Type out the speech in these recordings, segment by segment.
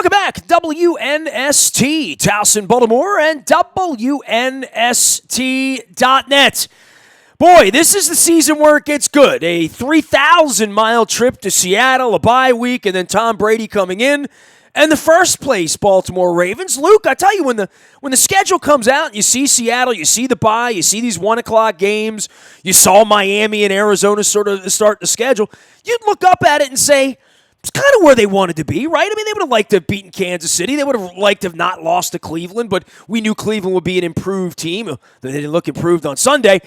Welcome back, WNST, Towson, Baltimore, and WNST.net. Boy, this is the season where it gets good. A 3,000-mile trip to Seattle, a bye week, and then Tom Brady coming in. And the first place Baltimore Ravens. Luke, I tell you, when the schedule comes out and you see Seattle, you see the bye, you see these 1 o'clock games, you saw Miami and Arizona sort of start the schedule, you'd look up at it and say, it's kind of where they wanted to be, right? I mean, they would have liked to have beaten Kansas City. They would have liked to have not lost to Cleveland, but we knew Cleveland would be an improved team. They didn't look improved on Sunday.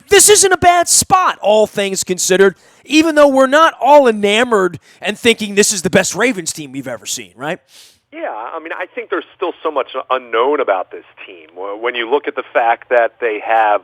This isn't a bad spot, all things considered, even though we're not all enamored and thinking this is the best Ravens team we've ever seen, right? Yeah, I mean, I think there's still so much unknown about this team. When you look at the fact that they have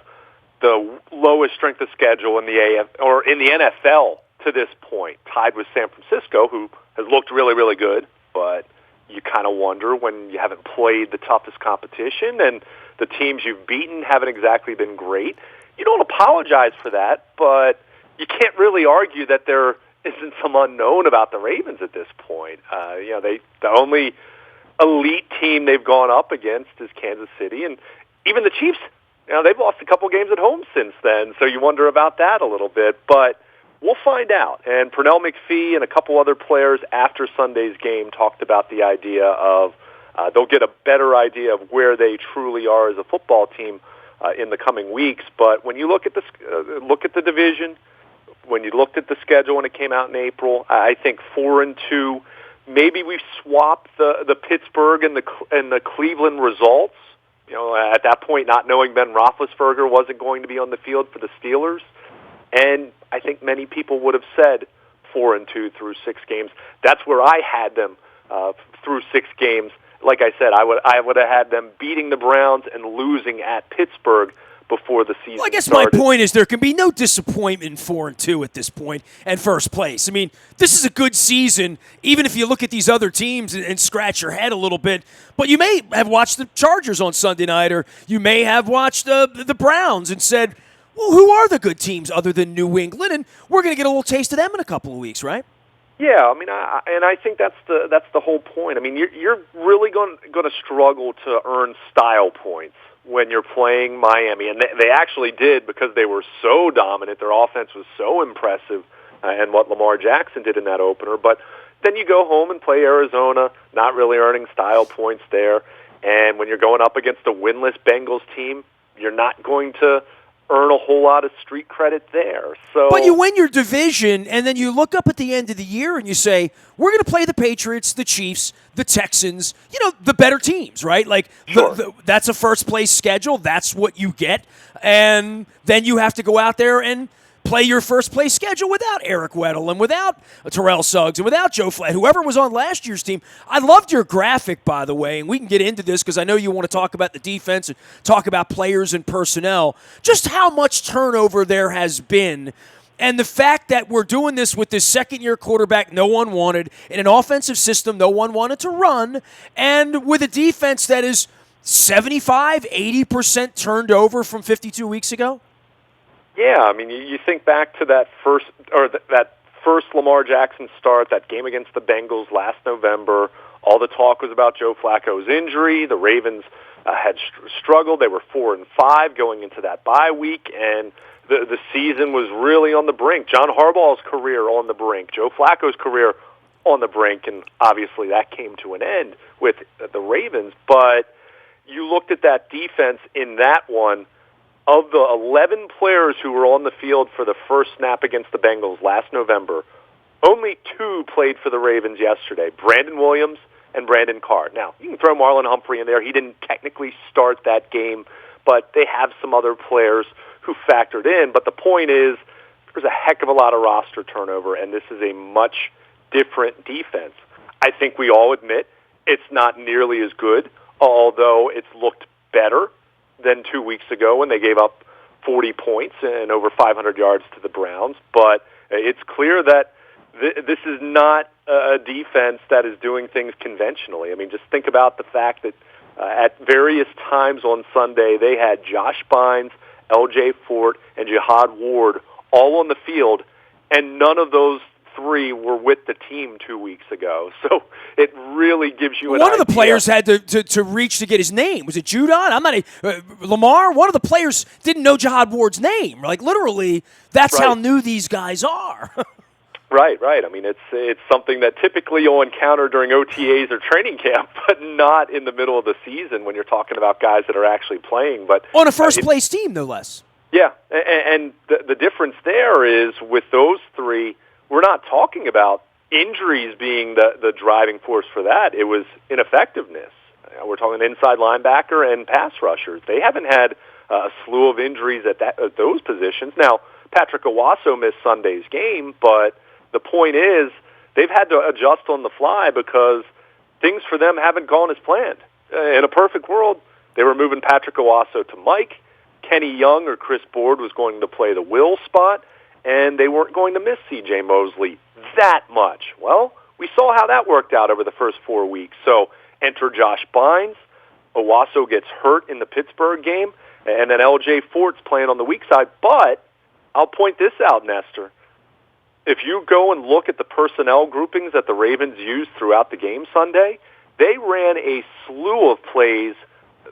the lowest strength of schedule in the or in the NFL to this point, tied with San Francisco, who has looked really, really good, but you kind of wonder when you haven't played the toughest competition and the teams you've beaten haven't exactly been great. You don't apologize for that, but you can't really argue that there isn't some unknown about the Ravens at this point. The only elite team they've gone up against is Kansas City, and even the Chiefs, they've lost a couple games at home since then, so you wonder about that a little bit, but we'll find out. And Pernell McPhee and a couple other players after Sunday's game talked about the idea of they'll get a better idea of where they truly are as a football team in the coming weeks. But when you look at the division, when you looked at the schedule when it came out in April, I think 4-2. Maybe we swapped the Pittsburgh and the Cleveland results. At that point, not knowing Ben Roethlisberger wasn't going to be on the field for the Steelers. And I think many people would have said 4-2 through 6 games. That's where I had them through 6 games. Like I said, I would have had them beating the Browns and losing at Pittsburgh before the season started. Well, I guess my point is there can be no disappointment in 4-2 at this point and first place. I mean, this is a good season, even if you look at these other teams and scratch your head a little bit. But you may have watched the Chargers on Sunday night, or you may have watched the Browns and said, well, who are the good teams other than New England? And we're going to get a little taste of them in a couple of weeks, right? Yeah, I mean, I think that's the whole point. I mean, you're really going to struggle to earn style points when you're playing Miami, and they actually did because they were so dominant. Their offense was so impressive, and what Lamar Jackson did in that opener. But then you go home and play Arizona, not really earning style points there. And when you're going up against a winless Bengals team, you're not going to earn a whole lot of street credit there. But you win your division, and then you look up at the end of the year and you say, we're going to play the Patriots, the Chiefs, the Texans, the better teams, right? Like, sure. That's a first-place schedule. That's what you get. And then you have to go out there and play your first-place schedule without Eric Weddle and without Terrell Suggs and without Joe Flacco, whoever was on last year's team. I loved your graphic, by the way, and we can get into this because I know you want to talk about the defense and talk about players and personnel, just how much turnover there has been. And the fact that we're doing this with this second-year quarterback no one wanted, in an offensive system no one wanted to run, and with a defense that is 75, 80% turned over from 52 weeks ago? Yeah, I mean, you think back to that first Lamar Jackson start, that game against the Bengals last November. All the talk was about Joe Flacco's injury. The Ravens had struggled. They were 4-5 going into that bye week, and the season was really on the brink. John Harbaugh's career on the brink. Joe Flacco's career on the brink, and obviously that came to an end with the Ravens. But you looked at that defense in that one. Of the 11 players who were on the field for the first snap against the Bengals last November, only 2 played for the Ravens yesterday, Brandon Williams and Brandon Carr. Now, you can throw Marlon Humphrey in there. He didn't technically start that game, but they have some other players who factored in. But the point is, there's a heck of a lot of roster turnover, and this is a much different defense. I think we all admit it's not nearly as good, although it's looked better than 2 weeks ago when they gave up 40 points and over 500 yards to the Browns. But it's clear that this is not a defense that is doing things conventionally. I mean, just think about the fact that at various times on Sunday they had Josh Bynes, L.J. Fort, and Jihad Ward all on the field, and none of those three were with the team 2 weeks ago. So it really gives you an One idea. of the players had to reach to get his name. Was it Judon? I'm not Lamar. One of the players didn't know Jihad Ward's name. Like, literally, that's how new these guys are. Right. I mean, it's something that typically you'll encounter during OTAs or training camp, but not in the middle of the season when you're talking about guys that are actually playing. But on a first-place team, no less. Yeah, and the difference there is with those three, we're not talking about injuries being the driving force for that. It was ineffectiveness. We're talking inside linebacker and pass rushers. They haven't had a slew of injuries at those positions. Now, Patrick Owasso missed Sunday's game, but the point is they've had to adjust on the fly because things for them haven't gone as planned. In a perfect world, they were moving Patrick Owasso to Mike. Kenny Young or Chris Board was going to play the Will spot, and they weren't going to miss C.J. Mosley that much. Well, we saw how that worked out over the first 4 weeks. So enter Josh Bynes. Owasso gets hurt in the Pittsburgh game, and then L.J. Fort's playing on the weak side. But I'll point this out, Nestor. If you go and look at the personnel groupings that the Ravens used throughout the game Sunday, they ran a slew of plays,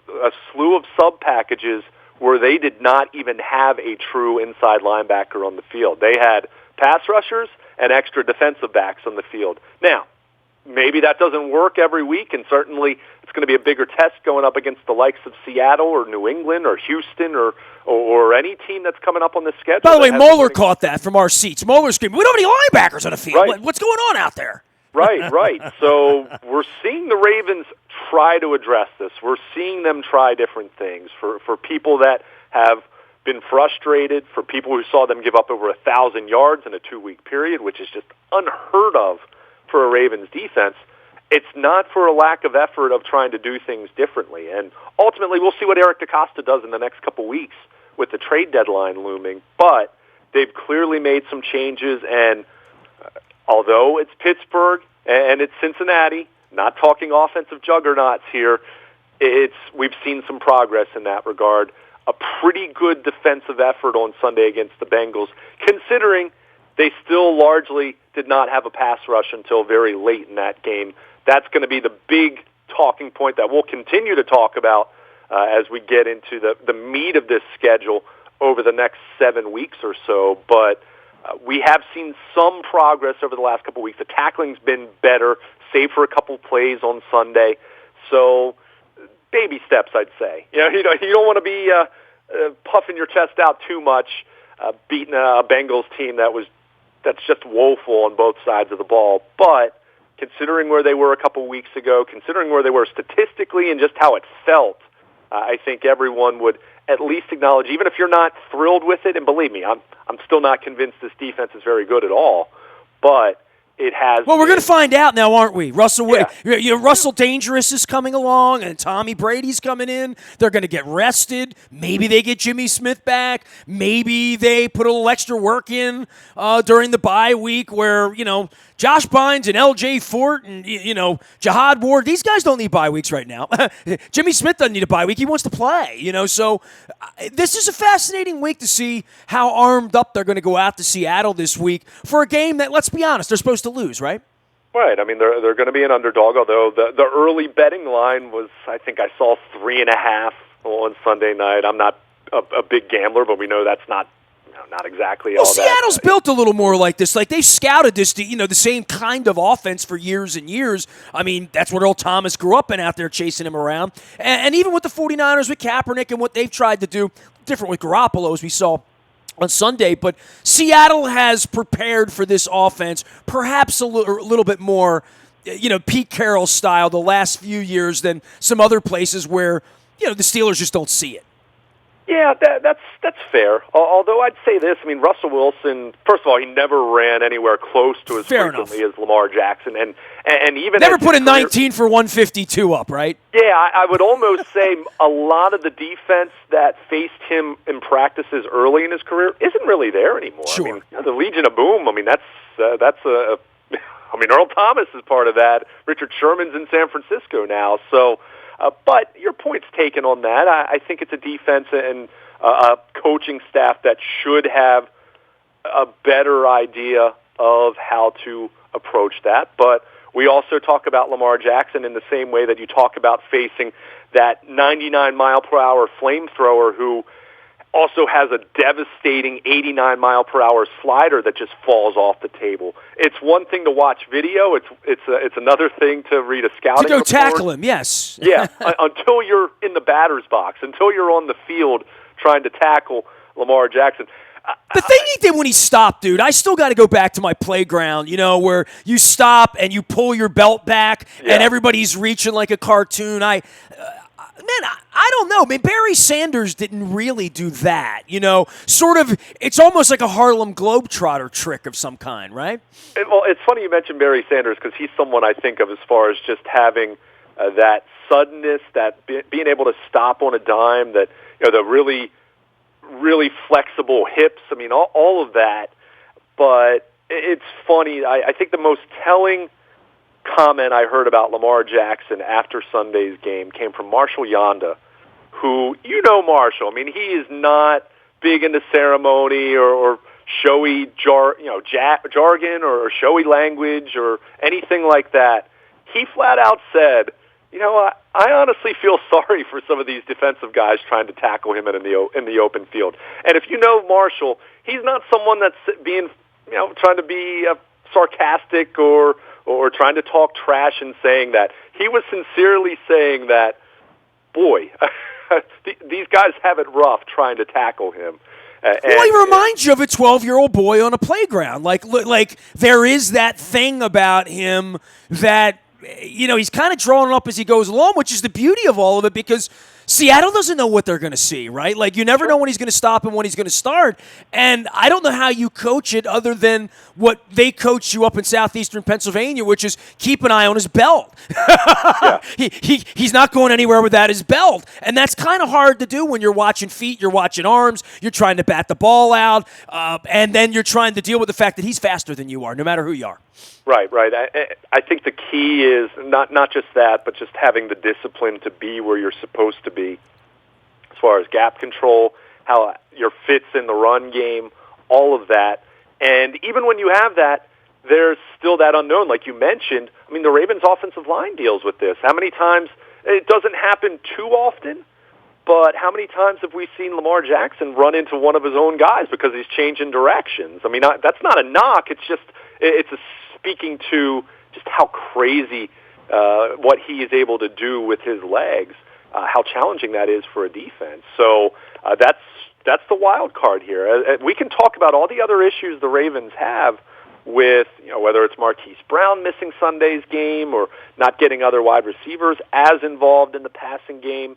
a slew of sub-packages where they did not even have a true inside linebacker on the field. They had pass rushers and extra defensive backs on the field. Now, maybe that doesn't work every week, and certainly it's going to be a bigger test going up against the likes of Seattle or New England or Houston or any team that's coming up on the schedule. By the way, Moeller caught that from our seats. Moeller screamed, "We don't have any linebackers on the field. Right. What's going on out there?" Right. So we're seeing the Ravens try to address this. We're seeing them try different things. For people that have been frustrated, for people who saw them give up over 1,000 yards in a 2-week period, which is just unheard of for a Ravens defense, it's not for a lack of effort of trying to do things differently. And ultimately, we'll see what Eric DeCosta does in the next couple weeks with the trade deadline looming. But they've clearly made some changes, and although it's Pittsburgh and it's Cincinnati, not talking offensive juggernauts here, we've seen some progress in that regard. A pretty good defensive effort on Sunday against the Bengals, considering they still largely did not have a pass rush until very late in that game. That's going to be the big talking point that we'll continue to talk about as we get into the meat of this schedule over the next 7 weeks or so. But we have seen some progress over the last couple of weeks. The tackling's been better, save for a couple plays on Sunday. So baby steps, I'd say. You don't want to be puffing your chest out too much, beating a Bengals team that's just woeful on both sides of the ball. But considering where they were a couple weeks ago, considering where they were statistically and just how it felt, I think everyone would at least acknowledge, even if you're not thrilled with it, and believe me, I'm still not convinced this defense is very good at all, but it has. Well, we're going to find out now, aren't we? Russell Yeah. Russell Dangerous is coming along, and Tommy Brady's coming in. They're going to get rested. Maybe they get Jimmy Smith back. Maybe they put a little extra work in during the bye week where, Josh Bynes and L.J. Fort and, Jihad Ward, these guys don't need bye weeks right now. Jimmy Smith doesn't need a bye week. He wants to play, So this is a fascinating week to see how armed up they're going to go out to Seattle this week for a game that, let's be honest, they're supposed to lose, right? Right. I mean, they're going to be an underdog, although the early betting line was, I think I saw 3.5 on Sunday night. I'm not a big gambler, but we know that's not exactly all that. Well, Seattle's built a little more like this. Like, they've scouted this, the same kind of offense for years and years. I mean, that's what Earl Thomas grew up in out there chasing him around. And even with the 49ers, with Kaepernick and what they've tried to do, different with Garoppolo, as we saw on Sunday, but Seattle has prepared for this offense perhaps a little bit more, Pete Carroll style the last few years than some other places where, the Steelers just don't see it. Yeah, that's fair. Although I'd say this, I mean, Russell Wilson, first of all, he never ran anywhere close to as frequently as Lamar Jackson, and even never put a 19 for 152 up, right? Yeah, I would almost say a lot of the defense that faced him in practices early in his career isn't really there anymore. Sure. I mean, the Legion of Boom. I mean, that's Earl Thomas is part of that. Richard Sherman's in San Francisco now, so. But your point's taken on that. I think it's a defense and a coaching staff that should have a better idea of how to approach that. But we also talk about Lamar Jackson in the same way that you talk about facing that 99-mile-per-hour flamethrower who also has a devastating 89-mile-per-hour slider that just falls off the table. It's one thing to watch video. It's another thing to read a scouting report. To go tackle him, yes. Yeah, until you're in the batter's box, until you're on the field trying to tackle Lamar Jackson. The thing he did when he stopped, dude, I still got to go back to my playground, where you stop and you pull your belt back and everybody's reaching like a cartoon. I don't know. I mean, Barry Sanders didn't really do that, Sort of, it's almost like a Harlem Globetrotter trick of some kind, right? Well, it's funny you mentioned Barry Sanders because he's someone I think of as far as just having that suddenness, that being able to stop on a dime, that the really flexible hips. I mean, all of that. But it's funny. I think the most telling comment I heard about Lamar Jackson after Sunday's game came from Marshall Yonda, who, Marshall. I mean, he is not big into ceremony or showy jargon or showy language or anything like that. He flat out said, I honestly feel sorry for some of these defensive guys trying to tackle him in the open field. And if you know Marshall, he's not someone that's being, trying to be sarcastic or trying to talk trash and saying that. He was sincerely saying that, boy, these guys have it rough trying to tackle him. Well, he reminds you of a 12-year-old boy on a playground. Like there is that thing about him that, he's kind of drawing up as he goes along, which is the beauty of all of it because Seattle doesn't know what they're going to see, right? Like, you never know when he's going to stop and when he's going to start. And I don't know how you coach it other than what they coach you up in southeastern Pennsylvania, which is keep an eye on his belt. He's not going anywhere without his belt. And that's kind of hard to do when you're watching feet, you're watching arms, you're trying to bat the ball out, and then you're trying to deal with the fact that he's faster than you are, no matter who you are. Right. I think the key is not just that, but just having the discipline to be where you're supposed to be as far as gap control, how your fits in the run game, all of that. And even when you have that, there's still that unknown. Like you mentioned, I mean, the Ravens' offensive line deals with this. How many times, it doesn't happen too often, but how many times have we seen Lamar Jackson run into one of his own guys because he's changing directions? I mean, that's not a knock. It's speaking to just how crazy what he is able to do with his legs, how challenging that is for a defense. So that's the wild card here. We can talk about all the other issues the Ravens have with, whether it's Marquise Brown missing Sunday's game or not getting other wide receivers as involved in the passing game.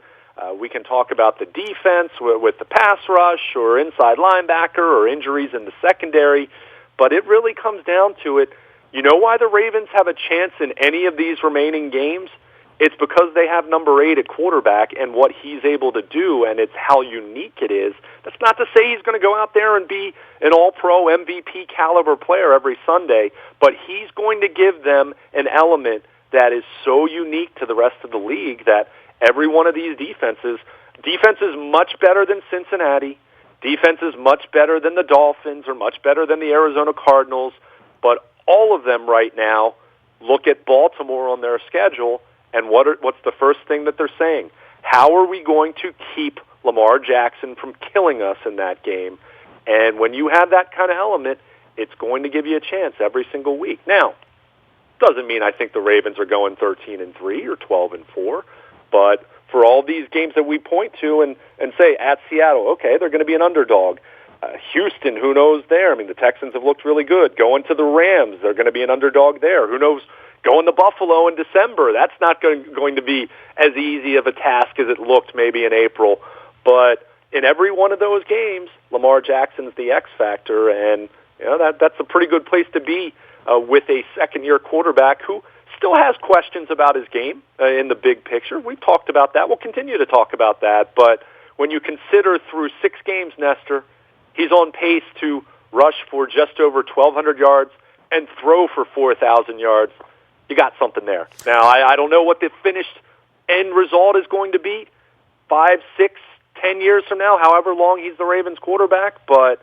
We can talk about the defense with the pass rush or inside linebacker or injuries in the secondary. But it really comes down to it. You know why the Ravens have a chance in any of these remaining games? It's because they have number 8 at quarterback and what he's able to do, and it's how unique it is. That's not to say he's going to go out there and be an all-pro MVP caliber player every Sunday, but he's going to give them an element that is so unique to the rest of the league that every one of these defense is much better than Cincinnati. Defense is much better than the Dolphins or much better than the Arizona Cardinals, but all of them right now look at Baltimore on their schedule, and what's the first thing that they're saying? How are we going to keep Lamar Jackson from killing us in that game? And when you have that kind of element, it's going to give you a chance every single week. Now, doesn't mean I think the Ravens are going 13-3 or 12-4, but for all these games that we point to and say at Seattle, okay, they're going to be an underdog. Houston, who knows there? I mean, the Texans have looked really good. Going to the Rams, they're going to be an underdog there. Who knows? Going to Buffalo in December, that's not going to be as easy of a task as it looked maybe in April. But in every one of those games, Lamar Jackson's the X factor, and that's a pretty good place to be with a second-year quarterback who still has questions about his game in the big picture. We've talked about that. We'll continue to talk about that. But when you consider through 6 games, Nestor, he's on pace to rush for just over 1,200 yards and throw for 4,000 yards. You got something there. Now, I don't know what the finished end result is going to be 5, 6, 10 years from now, however long he's the Ravens quarterback, but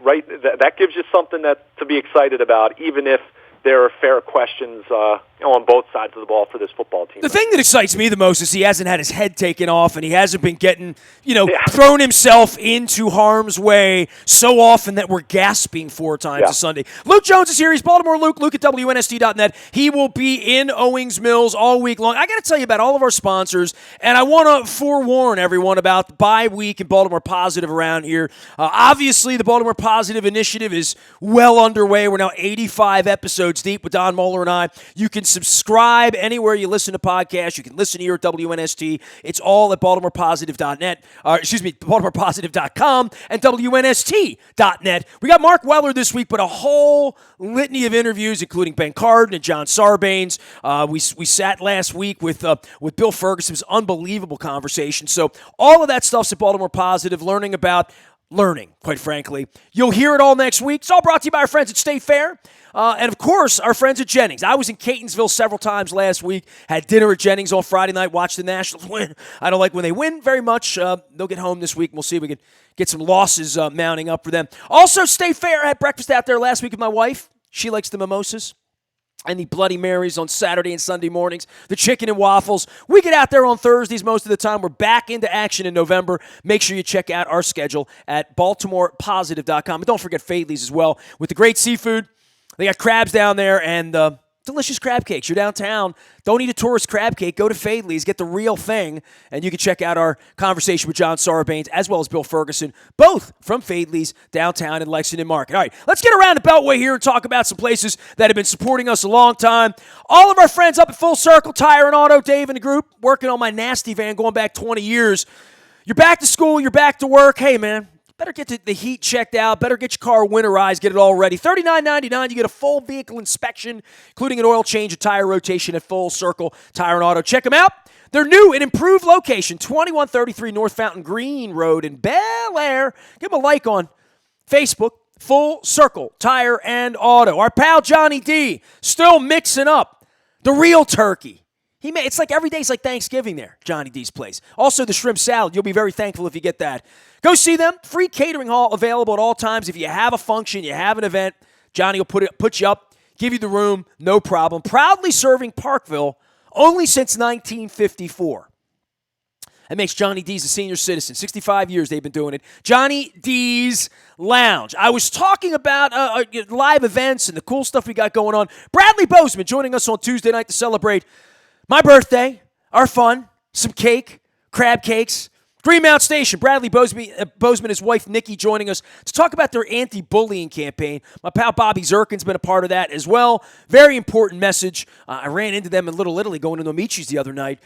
right, that gives you something to be excited about, even if there are fair questions on both sides of the ball for this football team. The thing that excites me the most is he hasn't had his head taken off and he hasn't been getting, Yeah. thrown himself into harm's way so often that we're gasping 4 times a Sunday. Luke Jones is here. He's Baltimore Luke at WNST.net. He will be in Owings Mills all week long. I got to tell you about all of our sponsors, and I want to forewarn everyone about the bye week and Baltimore Positive around here. Obviously, the Baltimore Positive initiative is well underway. We're now 85 episodes deep with Don Moeller and I. You can subscribe anywhere you listen to podcasts. You can listen here at WNST. It's all at BaltimorePositive.net. BaltimorePositive.com and WNST.net. We got Mark Weller this week, but a whole litany of interviews, including Ben Cardin and John Sarbanes. We sat last week with Bill Ferguson. It was an unbelievable conversation. So all of that stuff's at Baltimore Positive, learning, quite frankly. You'll hear it all next week. It's all brought to you by our friends at State Fair. And, of course, our friends at Jennings. I was in Catonsville several times last week, had dinner at Jennings on Friday night, watched the Nationals win. I don't like when they win very much. They'll get home this week. We'll see if we can get some losses mounting up for them. Also, State Fair. I had breakfast out there last week with my wife. She likes the mimosas and the Bloody Marys on Saturday and Sunday mornings, the chicken and waffles. We get out there on Thursdays most of the time. We're back into action in November. Make sure you check out our schedule at BaltimorePositive.com. And don't forget Fadley's as well with the great seafood. They got crabs down there and delicious crab cakes. You're downtown. Don't eat a tourist crab cake. Go to Fadley's. Get the real thing. And you can check out our conversation with John Sarbanes as well as Bill Ferguson, both from Fadley's downtown in Lexington Market. All right, let's get around the Beltway here and talk about some places that have been supporting us a long time. All of our friends up at Full Circle Tire and Auto, Dave and the group, working on my nasty van going back 20 years. You're back to school. You're back to work. Hey, man. Better get the heat checked out. Better get your car winterized. Get it all ready. $39.99. You get a full vehicle inspection, including an oil change and tire rotation at Full Circle Tire and Auto. Check them out. Their new and improved location, 2133 North Fountain Green Road in Bel Air. Give them a like on Facebook. Full Circle Tire and Auto. Our pal Johnny D still mixing up the real turkey. It's like every day's like Thanksgiving there, Johnny D's place. Also, the shrimp salad. You'll be very thankful if you get that. Go see them. Free catering hall available at all times. If you have a function, you have an event, Johnny will put you up, give you the room, no problem. Proudly serving Parkville only since 1954. That makes Johnny D's a senior citizen. 65 years they've been doing it. Johnny D's Lounge. I was talking about live events and the cool stuff we got going on. Bradley Bozeman joining us on Tuesday night to celebrate my birthday, our fun, some cake, crab cakes. Greenmount Station, Bradley Bozeman, his wife Nikki joining us to talk about their anti-bullying campaign. My pal Bobby Zirkin's been a part of that as well. Very important message. I ran into them in Little Italy going to Nomici's the other night.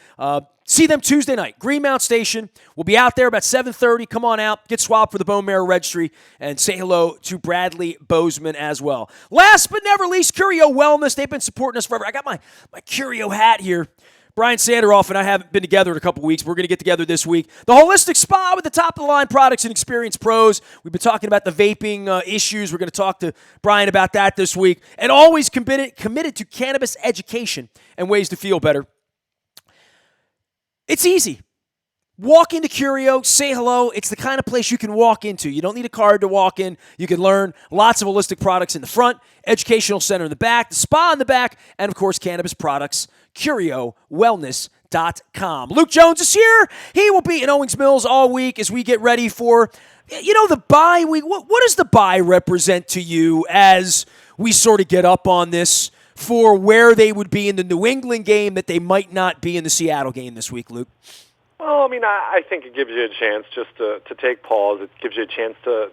See them Tuesday night. Greenmount Station. We'll be out there about 7:30. Come on out, get swabbed for the Bone Marrow Registry, and say hello to Bradley Bozeman as well. Last but never least, Curio Wellness. They've been supporting us forever. I got my Curio hat here. Brian Sanderoff and I haven't been together in a couple weeks. We're going to get together this week. The Holistic Spa with the top-of-the-line products and experienced pros. We've been talking about the vaping issues. We're going to talk to Brian about that this week. And always committed to cannabis education and ways to feel better. It's easy. Walk into Curio, say hello. It's the kind of place you can walk into. You don't need a card to walk in. You can learn lots of holistic products in the front, educational center in the back, the spa in the back, and, of course, cannabis products. CurioWellness.com. Luke Jones is here. He will be in Owings Mills all week as we get ready for, the bye week. What does the bye represent to you as we sort of get up on this for where they would be in the New England game that they might not be in the Seattle game this week, Luke? Well, I think it gives you a chance just to take pause. It gives you a chance to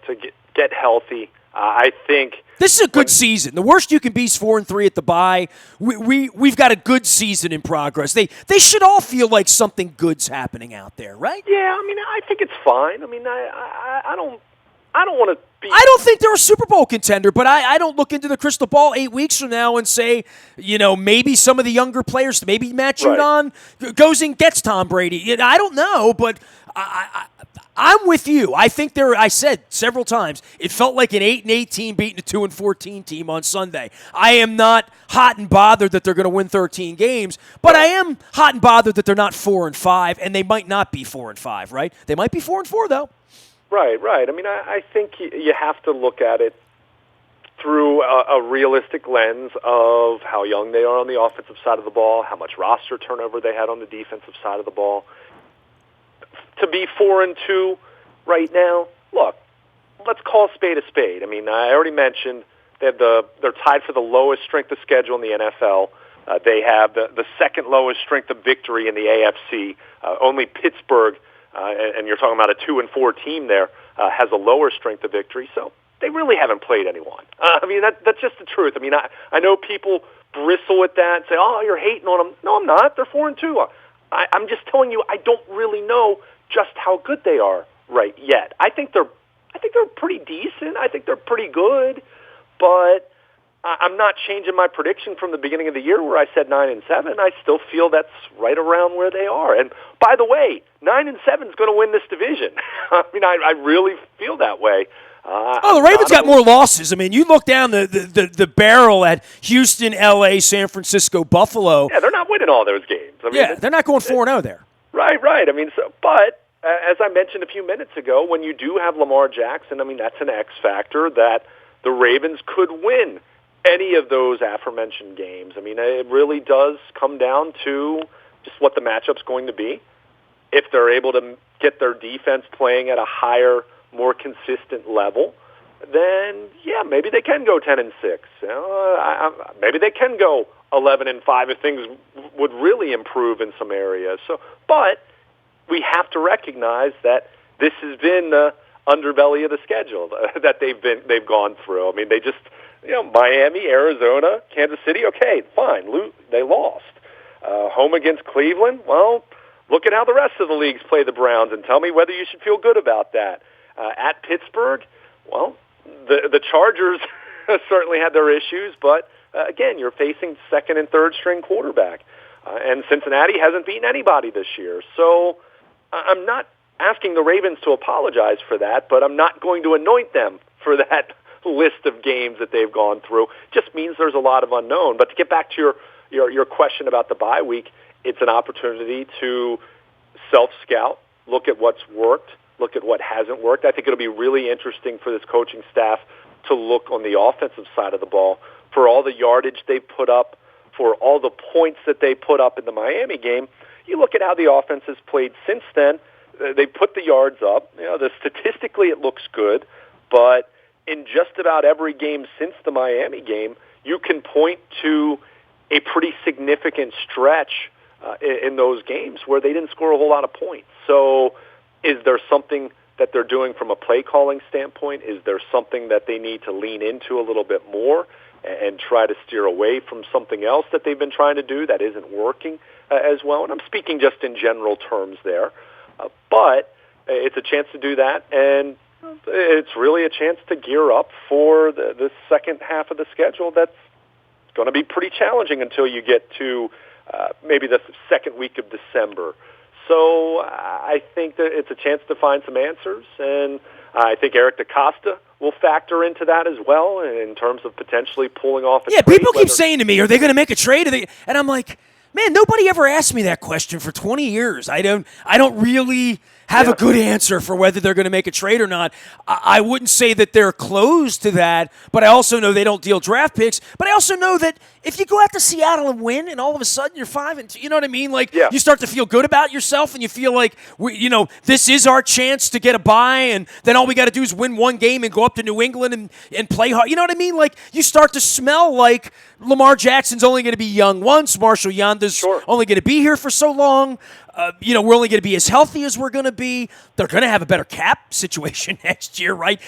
get healthy. I think this is a good season. The worst you can be is 4-3 at the bye. We've got a good season in progress. They should all feel like something good's happening out there, right? Yeah, I think it's fine. I don't want to be. I don't think they're a Super Bowl contender, but I don't look into the crystal ball 8 weeks from now and say, maybe some of the younger players, maybe Matt Judon goes and gets Tom Brady. I don't know, but I'm with you. I think I said several times, it felt like an 8-8 team beating a 2-14 team on Sunday. I am not hot and bothered that they're going to win 13 games, but I am hot and bothered that they're not 4-5, and they might not be 4-5, right? They might be 4-4 though. Right. I mean, I think you have to look at it through a realistic lens of how young they are on the offensive side of the ball, how much roster turnover they had on the defensive side of the ball. To be 4-2 right now, look, let's call a spade a spade. I mean, I already mentioned that they're tied for the lowest strength of schedule in the NFL. They have the second lowest strength of victory in the AFC. Only Pittsburgh, and you're talking about a 2-4 team there, has a lower strength of victory. So they really haven't played anyone. I mean, that's just the truth. I mean, I know people bristle at that and say, "Oh, you're hating on them." No, I'm not. They're 4-2. I'm just telling you, I don't really know just how good they are right yet. I think they're pretty decent. I think they're pretty good, but I'm not changing my prediction from the beginning of the year where I said 9-7. I still feel that's right around where they are. And by the way, 9-7 is going to win this division. I mean, I really feel that way. The Ravens got more losses. I mean, you look down the barrel at Houston, L.A., San Francisco, Buffalo. Yeah, they're not winning all those games. I mean, they're not going 4-0 there. Right. I mean, but as I mentioned a few minutes ago, when you do have Lamar Jackson, I mean, that's an X factor that the Ravens could win any of those aforementioned games. I mean, it really does come down to just what the matchup's going to be. If they're able to get their defense playing at a higher, more consistent level, then yeah, maybe they can go 10-6. Maybe they can go 11-5 if things would really improve in some areas. So, but we have to recognize that this has been the underbelly of the schedule that they've gone through. I mean, they just, Miami, Arizona, Kansas City, okay, fine, they lost. Home against Cleveland, well, look at how the rest of the leagues play the Browns and tell me whether you should feel good about that. At Pittsburgh, well, the Chargers certainly had their issues, but again, you're facing second and third string quarterback. And Cincinnati hasn't beaten anybody this year. So I'm not asking the Ravens to apologize for that, but I'm not going to anoint them for that list of games that they've gone through. Just means there's a lot of unknown. But to get back to your question about the bye week, it's an opportunity to self-scout, look at what's worked, look at what hasn't worked. I think it'll be really interesting for this coaching staff to look on the offensive side of the ball for all the yardage they put up, for all the points that they put up in the Miami game. You look at how the offense has played since then. They put the yards up. Statistically it looks good, but in just about every game since the Miami game, you can point to a pretty significant stretch in those games where they didn't score a whole lot of points. So is there something that they're doing from a play calling standpoint? Is there something that they need to lean into a little bit more and try to steer away from something else that they've been trying to do that isn't working as well? And I'm speaking just in general terms there. But it's a chance to do that, and it's really a chance to gear up for the second half of the schedule that's going to be pretty challenging until you get to maybe the second week of December. So I think that it's a chance to find some answers, and I think Eric DaCosta will factor into that as well in terms of potentially pulling off a trade. People keep saying to me, are they going to make a trade? And I'm like, man, nobody ever asked me that question for 20 years. I don't really have a good answer for whether they're going to make a trade or not. I wouldn't say that they're close to that, but I also know they don't deal draft picks. But I also know that if you go out to Seattle and win, and all of a sudden you're 5-2, you know what I mean? Like you start to feel good about yourself, and you feel like this is our chance to get a bye, and then all we got to do is win one game and go up to New England and play hard. You know what I mean? Like you start to smell like Lamar Jackson's only going to be young once. Marshall Yanda's only going to be here for so long. We're only going to be as healthy as we're going to be. They're going to have a better cap situation next year, right?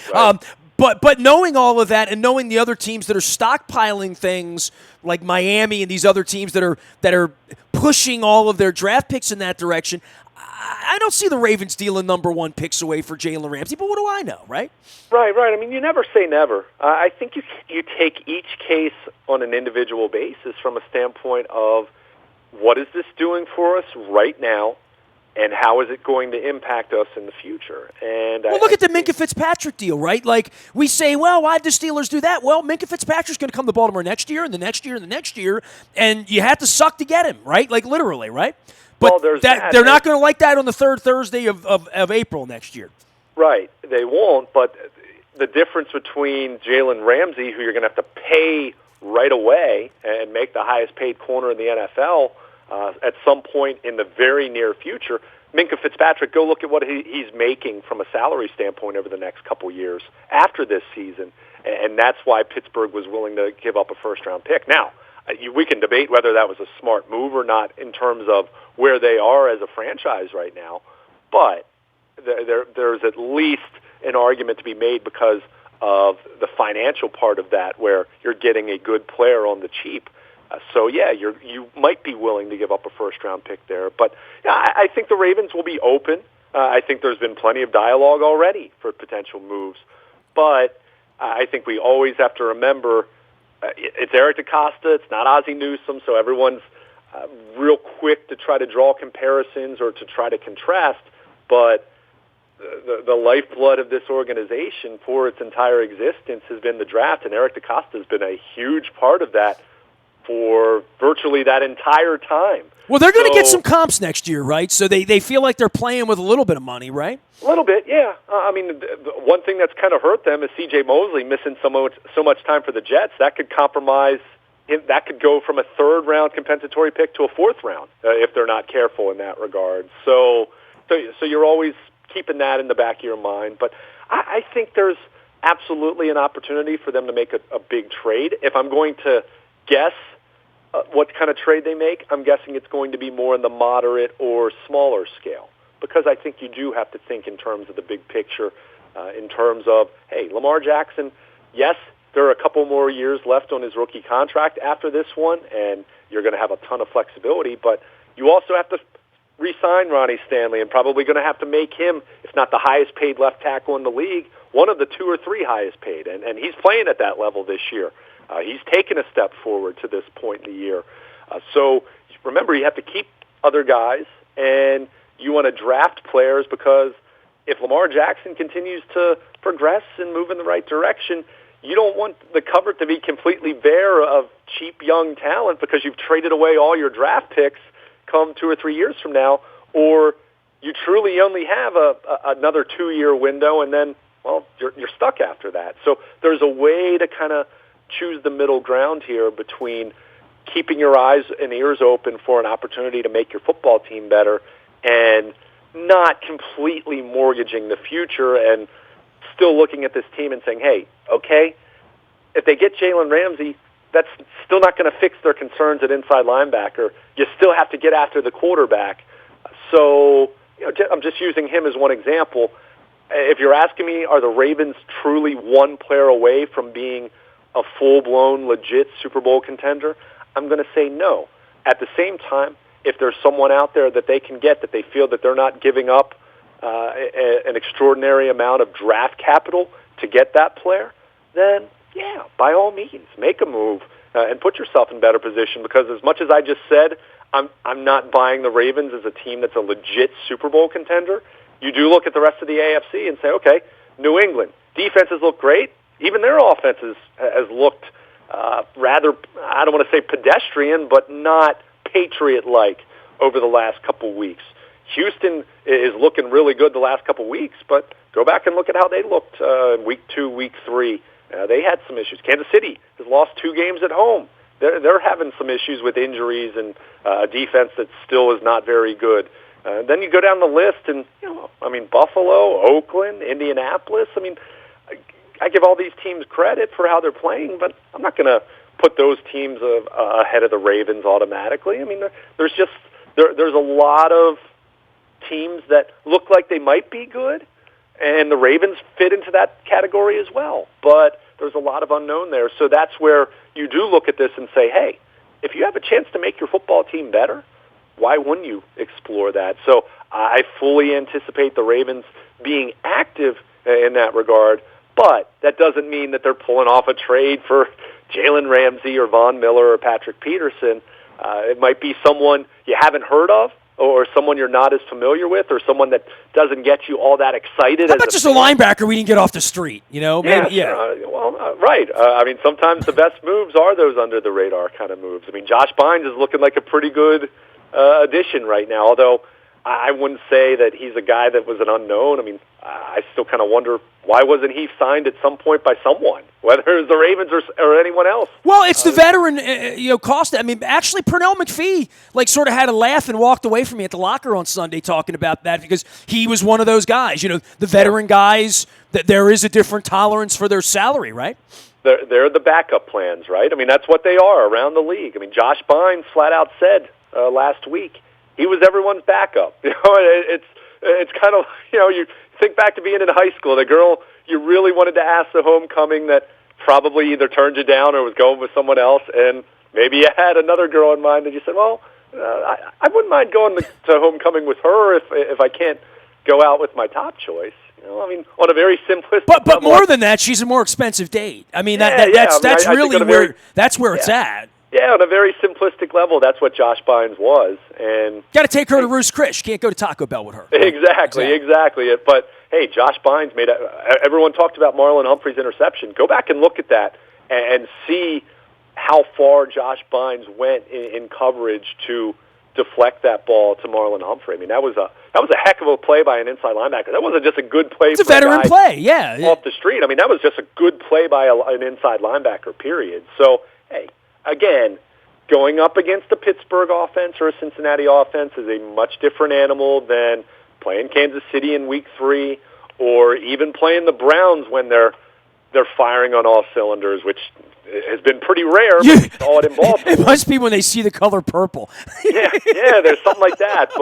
But knowing all of that and knowing the other teams that are stockpiling things like Miami and these other teams that are pushing all of their draft picks in that direction, I don't see the Ravens dealing number one picks away for Jalen Ramsey. But what do I know, right? Right. I mean, you never say never. I think you take each case on an individual basis from a standpoint of what is this doing for us right now, and how is it going to impact us in the future? And look at the Minkah Fitzpatrick deal, right? Like we say, well, why did the Steelers do that? Well, Minkah Fitzpatrick's going to come to Baltimore next year, and the next year, and the next year, and you had to suck to get him, right? Like literally, right? But well, they're not going to like that on the third Thursday of April next year. Right, they won't, but the difference between Jalen Ramsey, who you're going to have to pay right away and make the highest paid corner in the NFL at some point in the very near future, Minkah Fitzpatrick, go look at what he's making from a salary standpoint over the next couple years after this season, and that's why Pittsburgh was willing to give up a first-round pick. Now, we can debate whether that was a smart move or not in terms of where they are as a franchise right now, but there's at least an argument to be made because of the financial part of that, where you're getting a good player on the cheap. So yeah, you might be willing to give up a first-round pick there, but I think the Ravens will be open. I think there's been plenty of dialogue already for potential moves, but I think we always have to remember it's Eric DeCosta, it's not Ozzie Newsome, so everyone's real quick to try to draw comparisons or to try to contrast, but the lifeblood of this organization for its entire existence has been the draft, and Eric DeCosta has been a huge part of that for virtually that entire time. Well, they're going to get some comps next year, right? So they feel like they're playing with a little bit of money, right? A little bit, yeah. I mean, the one thing that's kind of hurt them is C.J. Mosley missing so much time for the Jets. That could compromise. That could go from a third-round compensatory pick to a fourth round if they're not careful in that regard. So you're always keeping that in the back of your mind. But I think there's absolutely an opportunity for them to make a big trade. If I'm going to guess what kind of trade they make, I'm guessing it's going to be more in the moderate or smaller scale, because I think you do have to think in terms of the big picture, in terms of, hey, Lamar Jackson, yes, there are a couple more years left on his rookie contract after this one, and you're going to have a ton of flexibility, but you also have to re-sign Ronnie Stanley and probably going to have to make him, if not the highest paid left tackle in the league, one of the 2 or 3 highest paid, and he's playing at that level this year. He's taken a step forward to this point in the year. So remember, you have to keep other guys, and you want to draft players, because if Lamar Jackson continues to progress and move in the right direction, you don't want the cupboard to be completely bare of cheap young talent because you've traded away all your draft picks come 2 or 3 years from now, or you truly only have another 2-year window, and then, well, you're stuck after that. So there's a way to kind of choose the middle ground here between keeping your eyes and ears open for an opportunity to make your football team better and not completely mortgaging the future and still looking at this team and saying, hey, okay, if they get Jalen Ramsey, that's still not going to fix their concerns at inside linebacker. You still have to get after the quarterback. So I'm just using him as one example. If you're asking me, are the Ravens truly one player away from being a full-blown, legit Super Bowl contender? I'm going to say no. At the same time, if there's someone out there that they can get that they feel that they're not giving up an extraordinary amount of draft capital to get that player, then, yeah, by all means, make a move and put yourself in better position, because as much as I just said, I'm not buying the Ravens as a team that's a legit Super Bowl contender. You do look at the rest of the AFC and say, okay, New England, defenses look great. Even their offenses has looked rather, I don't want to say pedestrian, but not Patriot-like over the last couple weeks. Houston is looking really good the last couple weeks, but go back and look at how they looked week 2, week 3. They had some issues. Kansas City has lost 2 games at home. They're having some issues with injuries and a defense that still is not very good. Then you go down the list, and Buffalo, Oakland, Indianapolis. I give all these teams credit for how they're playing, but I'm not going to put those teams ahead of the Ravens automatically. There's a lot of teams that look like they might be good, and the Ravens fit into that category as well. But there's a lot of unknown there. So that's where you do look at this and say, hey, if you have a chance to make your football team better, why wouldn't you explore that? So I fully anticipate the Ravens being active in that regard, but that doesn't mean that they're pulling off a trade for Jalen Ramsey or Von Miller or Patrick Peterson. It might be someone you haven't heard of, or someone you're not as familiar with, or someone that doesn't get you all that excited. How about just a linebacker we dcan get off the street? Maybe, yeah. Right. Sometimes the best moves are those under-the-radar kind of moves. Josh Bynes is looking like a pretty good addition right now, although I wouldn't say that he's a guy that was an unknown. I mean, I still kind of wonder why wasn't he signed at some point by someone, whether it was the Ravens or anyone else. Well, it's the veteran, Costa. I mean, actually, Pernell McPhee sort of had a laugh and walked away from me at the locker on Sunday talking about that because he was one of those guys. The veteran guys, that there is a different tolerance for their salary, right? They're the backup plans, right? I mean, that's what they are around the league. I mean, Josh Bynes flat out said last week he was everyone's backup. It's kind of, you think back to being in high school, the girl you really wanted to ask to homecoming that probably either turned you down or was going with someone else, and maybe you had another girl in mind and you said, well, I wouldn't mind going to homecoming with her if I can't go out with my top choice. I mean, on a very simplistic but level, more than that, she's a more expensive date. I mean, that's really where it's at. Yeah, on a very simplistic level, that's what Josh Bynes was. And got to take her to Ruth's Chris. Can't go to Taco Bell with her. Exactly. But hey, Josh Bynes everyone talked about Marlon Humphrey's interception. Go back and look at that and see how far Josh Bynes went in coverage to deflect that ball to Marlon Humphrey. I mean, that was a heck of a play by an inside linebacker. That wasn't just a good play. It's a veteran play, yeah. Off the street. I mean, that was just a good play by an inside linebacker, period. So, hey, again, going up against the Pittsburgh offense or a Cincinnati offense is a much different animal than playing Kansas City in Week 3 or even playing the Browns when they're firing on all cylinders, which has been pretty rare, but we saw it in Baltimore. It must be when they see the color purple. yeah, there's something like that.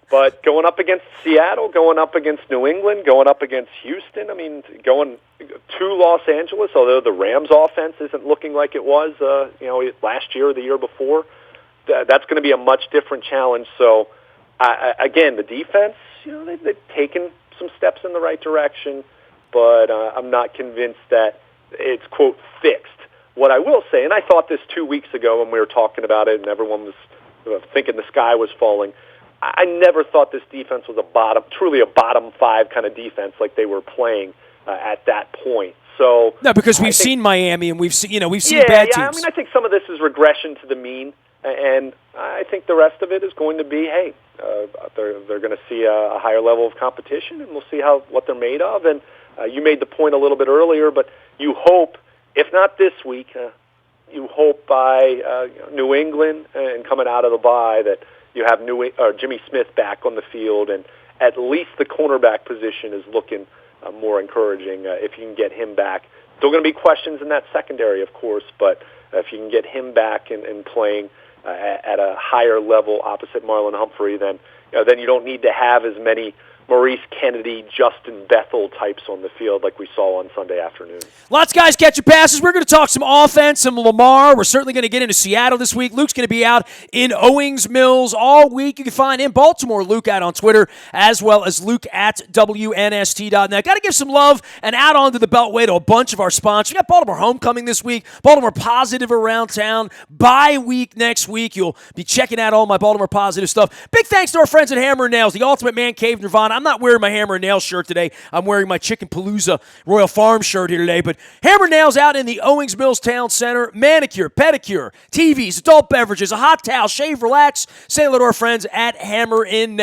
But going up against Seattle, going up against New England, going up against Houston, I mean, going to Los Angeles, although the Rams' offense isn't looking like it was last year or the year before, that's going to be a much different challenge. So, again, the defense, they've taken some steps in the right direction, but I'm not convinced that it's, quote, fixed. What I will say, and I thought this 2 weeks ago when we were talking about it and everyone was thinking the sky was falling, I never thought this defense was truly a bottom 5 kind of defense like they were playing at that point. So no, because we've seen Miami and we've seen bad teams. I mean, I think some of this is regression to the mean, and I think the rest of it is going to be, hey, they're going to see a higher level of competition, and we'll see what they're made of. And you made the point a little bit earlier, but you hope, if not this week, you hope by New England and coming out of the bye that you have Jimmy Smith back on the field, and at least the cornerback position is looking more encouraging if you can get him back. Still going to be questions in that secondary, of course, but if you can get him back and playing at a higher level opposite Marlon Humphrey, then you don't need to have as many Maurice Kennedy, Justin Bethel types on the field like we saw on Sunday afternoon. Lots of guys catching passes. We're going to talk some offense, some Lamar. We're certainly going to get into Seattle this week. Luke's going to be out in Owings Mills all week. You can find in Baltimore Luke out on Twitter, as well as Luke at WNST.net. Got to give some love and out onto the Beltway to a bunch of our sponsors. We got Baltimore Homecoming this week, Baltimore Positive around town, bye week next week. You'll be checking out all my Baltimore Positive stuff. Big thanks to our friends at Hammer & Nails, the Ultimate Man Cave Nirvana. I'm not wearing my Hammer & Nails shirt today. I'm wearing my Chicken Palooza Royal Farm shirt here today. But Hammer & Nails out in the Owings Mills Town Center. Manicure, pedicure, TVs, adult beverages, a hot towel, shave, relax. Say hello to our friends at Hammer and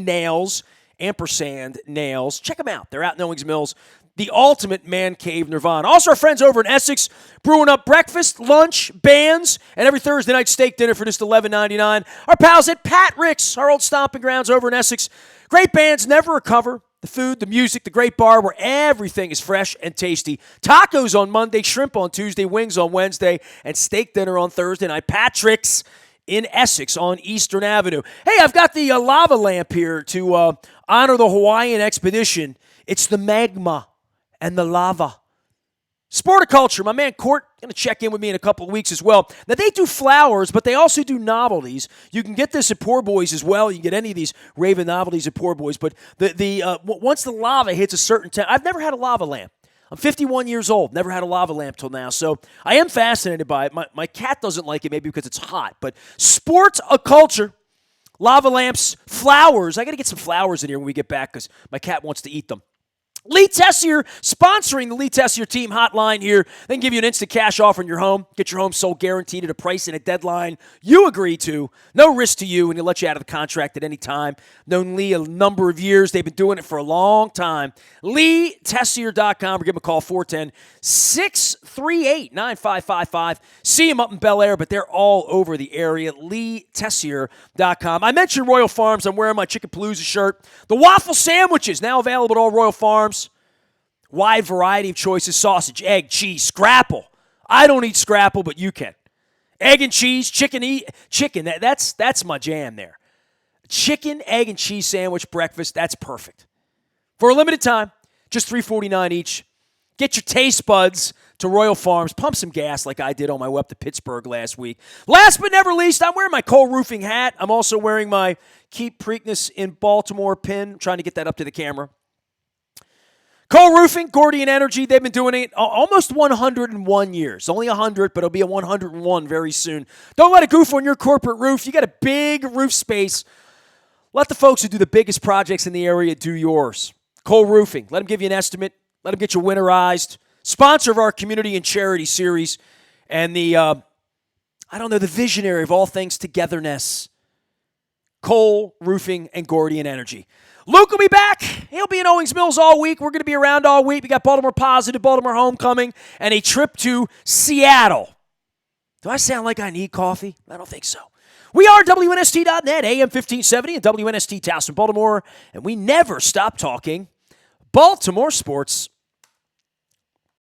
Nails, ampersand Nails. Check them out. They're out in Owings Mills. The Ultimate Man Cave Nirvana. Also, our friends over in Essex, brewing up breakfast, lunch, bands, and every Thursday night steak dinner for just $11.99. Our pals at Pat Rick's, our old stomping grounds over in Essex. Great bands, never recover. The food, the music, the great bar where everything is fresh and tasty. Tacos on Monday, shrimp on Tuesday, wings on Wednesday, and steak dinner on Thursday night. Patrick's in Essex on Eastern Avenue. Hey, I've got the lava lamp here to honor the Hawaiian expedition. It's the magma and the lava. Sporticulture, my man Court, going to check in with me in a couple of weeks as well. Now, they do flowers, but they also do novelties. You can get this at Poor Boys as well. You can get any of these Raven novelties at Poor Boys. But once the lava hits a certain time, I've never had a lava lamp. I'm 51 years old, never had a lava lamp till now. So I am fascinated by it. My cat doesn't like it maybe because it's hot. But Sporticulture, lava lamps, flowers. I got to get some flowers in here when we get back because my cat wants to eat them. Lee Tessier sponsoring the Lee Tessier team hotline here. They can give you an instant cash offer on your home. Get your home sold guaranteed at a price and a deadline you agree to. No risk to you, and he'll let you out of the contract at any time. Known Lee a number of years. They've been doing it for a long time. LeeTessier.com or give him a call, 410-638-9555. See him up in Bel Air, but they're all over the area. LeeTessier.com. I mentioned Royal Farms. I'm wearing my Chicken Palooza shirt. The waffle sandwiches now available at all Royal Farms. Wide variety of choices: sausage, egg, cheese, scrapple. I don't eat scrapple, but you can. Egg and cheese, chicken. That's my jam there. Chicken, egg, and cheese sandwich breakfast. That's perfect. For a limited time, just $3.49 each. Get your taste buds to Royal Farms. Pump some gas like I did on my way up to Pittsburgh last week. Last but never least, I'm wearing my Cole Roofing hat. I'm also wearing my Keep Preakness in Baltimore pin. I'm trying to get that up to the camera. Cole Roofing, Gordian Energy, they've been doing it almost 101 years. Only 100, but it'll be a 101 very soon. Don't let it goof on your corporate roof. You got a big roof space. Let the folks who do the biggest projects in the area do yours. Cole Roofing, let them give you an estimate. Let them get you winterized. Sponsor of our community and charity series. And the visionary of all things togetherness. Cole Roofing and Gordian Energy. Luke will be back. He'll be in Owings Mills all week. We're going to be around all week. We got Baltimore Positive, Baltimore Homecoming, and a trip to Seattle. Do I sound like I need coffee? I don't think so. We are WNST.net, AM 1570, and WNST Towson, Baltimore, and we never stop talking Baltimore sports.